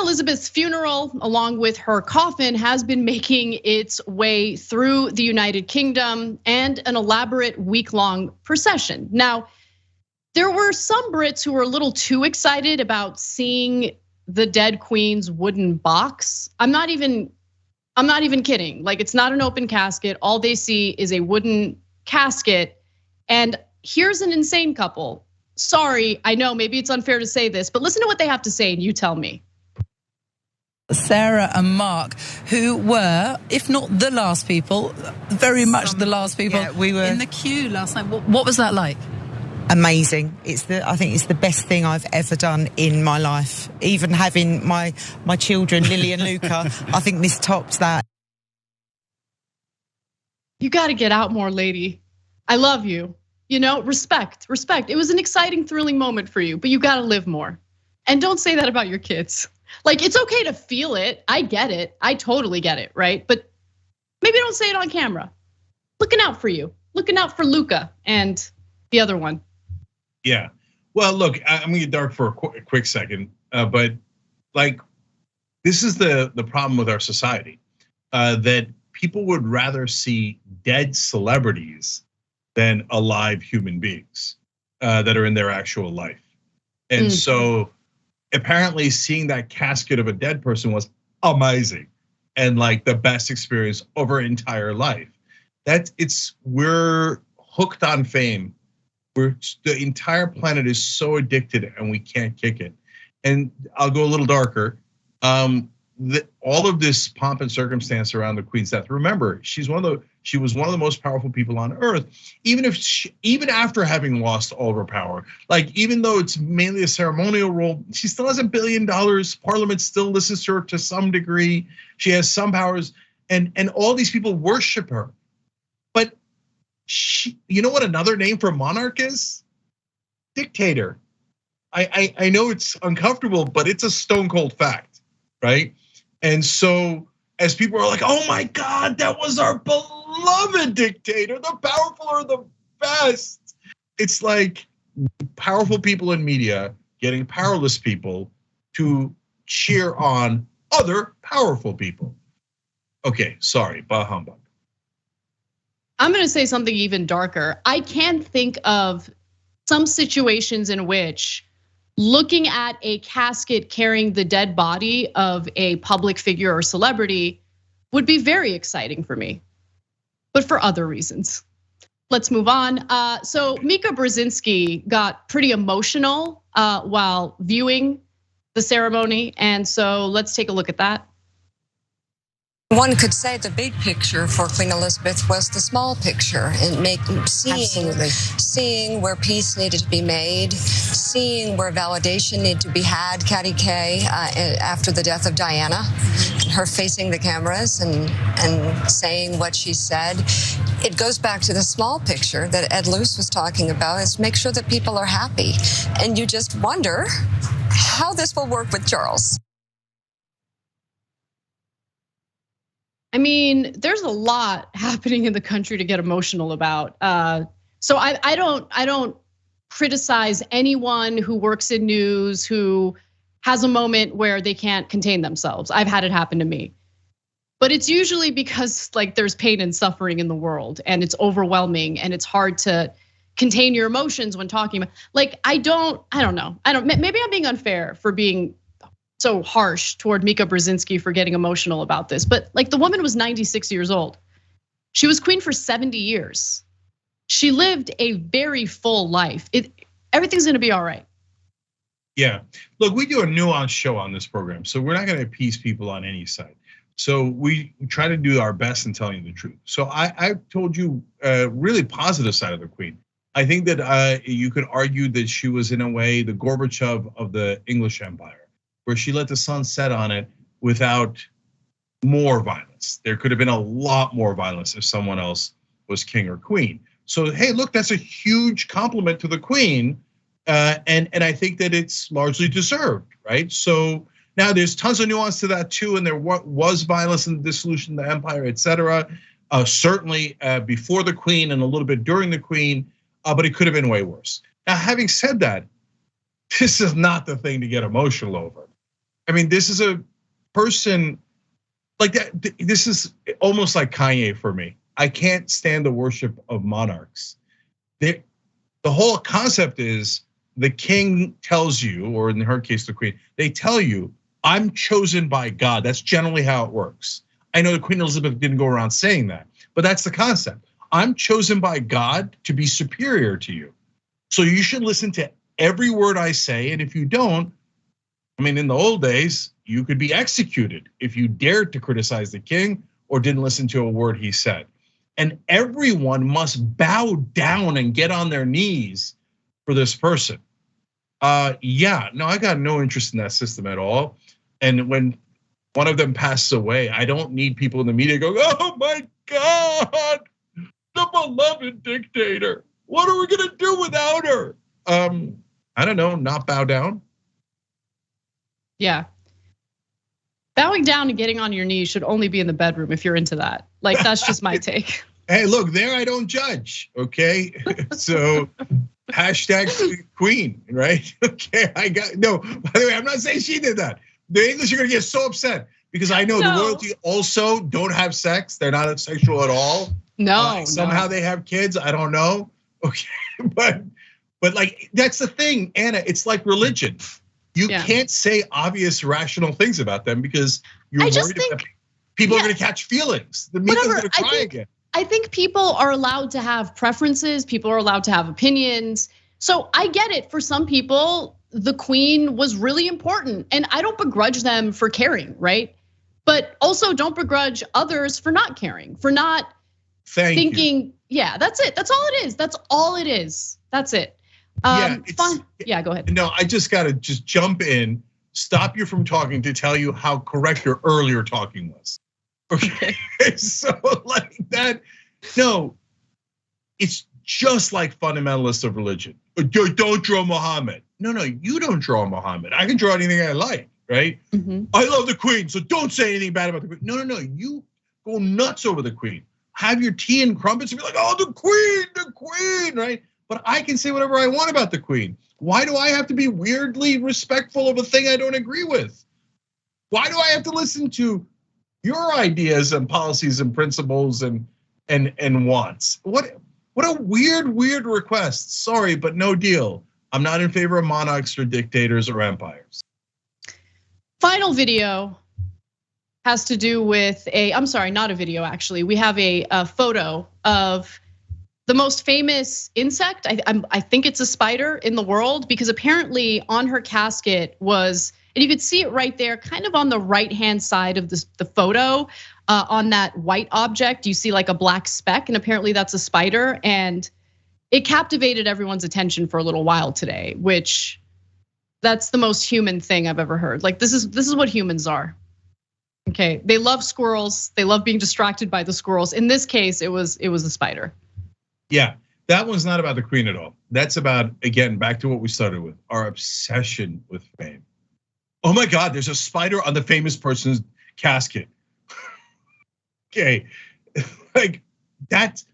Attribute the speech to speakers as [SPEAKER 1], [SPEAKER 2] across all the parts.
[SPEAKER 1] Elizabeth's funeral, along with her coffin, has been making its way through the United Kingdom and an elaborate week-long procession. Now, there were some Brits who were a little too excited about seeing the dead queen's wooden box. I'm not even kidding. Like, it's not an open casket. All they see is a wooden casket. And here's an insane couple. Sorry, I know maybe it's unfair to say this, but listen to what they have to say and you tell me.
[SPEAKER 2] Sarah and Mark, who were, if not the last people, very much the last people
[SPEAKER 3] we were
[SPEAKER 2] in the queue last night. What was that like?
[SPEAKER 3] Amazing. I think it's the best thing I've ever done in my life. Even having my children, Lily and Luca, I think this tops that.
[SPEAKER 1] You got to get out more, lady. I love you. Respect. It was an exciting, thrilling moment for you, but you got to live more. And don't say that about your kids. Like, it's okay to feel it. I get it. I totally get it, right? But maybe don't say it on camera. Looking out for you. Looking out for Luca and the other one.
[SPEAKER 4] Yeah. Well, look, I'm gonna get dark for a quick second, but like, this is the problem with our society, that people would rather see dead celebrities than alive human beings that are in their actual life. And so apparently seeing that casket of a dead person was amazing and like the best experience of her entire life. We're hooked on fame. The entire planet is so addicted and we can't kick it. And I'll go a little darker. All of this pomp and circumstance around the Queen's death. Remember, she was one of the most powerful people on earth. Even after having lost all of her power, like even though it's mainly a ceremonial role, she still has $1 billion. Parliament still listens to her to some degree. She has some powers, and all these people worship her. But you know what another name for monarch is? Dictator. I know it's uncomfortable, but it's a stone cold fact, right? And so as people are like, oh my God, that was our beloved dictator, the powerful are the best. It's like powerful people in media getting powerless people to cheer on other powerful people. Okay, sorry, bah humbug.
[SPEAKER 1] I'm gonna say something even darker. I can't think of some situations in which looking at a casket carrying the dead body of a public figure or celebrity would be very exciting for me, but for other reasons. Let's move on. So Mika Brzezinski got pretty emotional while viewing the ceremony, and so let's take a look at that.
[SPEAKER 5] One could say the big picture for Queen Elizabeth was the small picture, and seeing where peace needed to be made, seeing where validation needed to be had, Catty K, after the death of Diana, her facing the cameras and saying what she said. It goes back to the small picture that Ed Luce was talking about, is make sure that people are happy. And you just wonder how this will work with Charles.
[SPEAKER 1] I mean, there's a lot happening in the country to get emotional about. So I don't criticize anyone who works in news who has a moment where they can't contain themselves. I've had it happen to me. But it's usually because like there's pain and suffering in the world and it's overwhelming and it's hard to contain your emotions when talking about, like, I don't know. Maybe I'm being unfair for being so harsh toward Mika Brzezinski for getting emotional about this, but like the woman was 96 years old. She was queen for 70 years. She lived a very full life. Everything's gonna be all right.
[SPEAKER 4] Yeah, look, we do a nuanced show on this program, so we're not gonna appease people on any side. So we try to do our best in telling you the truth. So I told you a really positive side of the Queen. I think that you could argue that she was in a way the Gorbachev of the English Empire, where she let the sun set on it without more violence. There could have been a lot more violence if someone else was king or queen. So, hey, look, that's a huge compliment to the Queen. And I think that it's largely deserved, right? So now there's tons of nuance to that too. And there was violence in the dissolution of the empire, et cetera. Certainly before the Queen and a little bit during the Queen, but it could have been way worse. Now, having said that, this is not the thing to get emotional over. I mean, this is a person like that. This is almost like Kanye for me. I can't stand the worship of monarchs. The whole concept is the king tells you, or in her case, the queen, they tell you, I'm chosen by God. That's generally how it works. I know that Queen Elizabeth didn't go around saying that, but that's the concept. I'm chosen by God to be superior to you. So you should listen to every word I say, and if you don't, I mean, in the old days, you could be executed if you dared to criticize the king or didn't listen to a word he said. And everyone must bow down and get on their knees for this person. Yeah, no, I got no interest in that system at all. And when one of them passes away, I don't need people in the media going, oh my God, the beloved dictator. What are we gonna do without her? I don't know, not bow down.
[SPEAKER 1] Yeah. Bowing down and getting on your knees should only be in the bedroom if you're into that. Like, that's just my take.
[SPEAKER 4] Hey, look, there I don't judge, okay? So hashtag queen, right? Okay, no, by the way, I'm not saying she did that. The English are gonna get so upset because I know the royalty also don't have sex. They're not sexual at all.
[SPEAKER 1] No,
[SPEAKER 4] somehow they have kids, I don't know. Okay, but like, that's the thing, Anna, it's like religion. You can't say obvious, rational things about them because you're worried that people are going to catch feelings. The media's going to cry again.
[SPEAKER 1] I think people are allowed to have preferences. People are allowed to have opinions. So I get it. For some people, the queen was really important, and I don't begrudge them for caring, right? But also don't begrudge others for not caring, for not thinking. Yeah, that's it. That's all it is. That's all it is. That's it. Fine. Yeah, go ahead.
[SPEAKER 4] No, I just gotta jump in, stop you from talking to tell you how correct your earlier talking was. Okay, so like that, no, it's just like fundamentalists of religion. Don't draw Muhammad. No, you don't draw Muhammad. I can draw anything I like, right? Mm-hmm. I love the queen, so don't say anything bad about the queen. No, you go nuts over the queen. Have your tea and crumpets and be like, oh, the queen, right? But I can say whatever I want about the queen. Why do I have to be weirdly respectful of a thing I don't agree with? Why do I have to listen to your ideas and policies and principles and wants? What a weird request. Sorry, but no deal. I'm not in favor of monarchs or dictators or empires.
[SPEAKER 1] Final video has to do with I'm sorry, not a video actually. We have a photo of the most famous insect, I think it's a spider in the world, because apparently on her casket was, and you could see it right there, kind of on the right-hand side of the photo, on that white object, you see like a black speck, and apparently that's a spider, and it captivated everyone's attention for a little while today, which that's the most human thing I've ever heard. Like, this is what humans are. Okay, they love squirrels, they love being distracted by the squirrels. In this case, it was a spider.
[SPEAKER 4] Yeah, that one's not about the queen at all. That's about, again, back to what we started with, our obsession with fame. Oh my God, there's a spider on the famous person's casket. Okay, like that's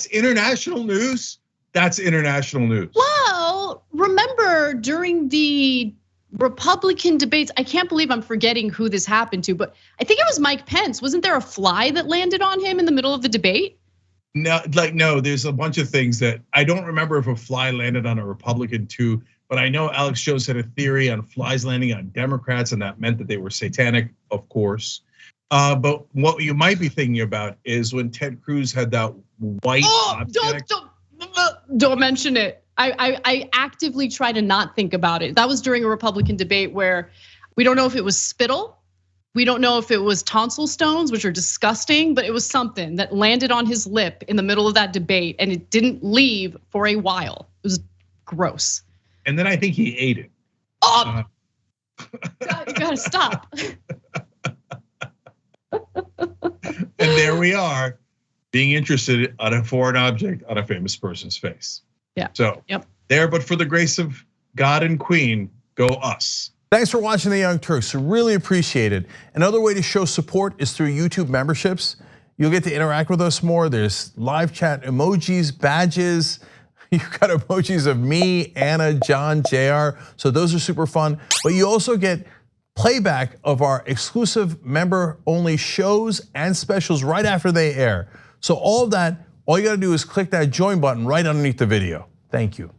[SPEAKER 4] international news. That's international news.
[SPEAKER 1] Well, remember during the Republican debates, I can't believe I'm forgetting who this happened to, but I think it was Mike Pence. Wasn't there a fly that landed on him in the middle of the debate?
[SPEAKER 4] No, there's a bunch of things that I don't remember if a fly landed on a Republican too, but I know Alex Jones had a theory on flies landing on Democrats, and that meant that they were satanic, of course. But what you might be thinking about is when Ted Cruz had that white object.
[SPEAKER 1] Don't mention it. I actively try to not think about it. That was during a Republican debate where we don't know if it was spittle. We don't know if it was tonsil stones, which are disgusting, but it was something that landed on his lip in the middle of that debate, and it didn't leave for a while. It was gross.
[SPEAKER 4] And then I think he ate it.
[SPEAKER 1] God, you gotta stop.
[SPEAKER 4] And there we are, being interested on a foreign object on a famous person's face.
[SPEAKER 1] Yeah.
[SPEAKER 4] So there, but for the grace of God and Queen, go us.
[SPEAKER 6] Thanks for watching The Young Turks, really appreciate it. Another way to show support is through YouTube memberships. You'll get to interact with us more. There's live chat emojis, badges. You've got emojis of me, Anna, John, JR. So those are super fun. But you also get playback of our exclusive member-only shows and specials right after they air. So all of that, all you gotta do is click that join button right underneath the video. Thank you.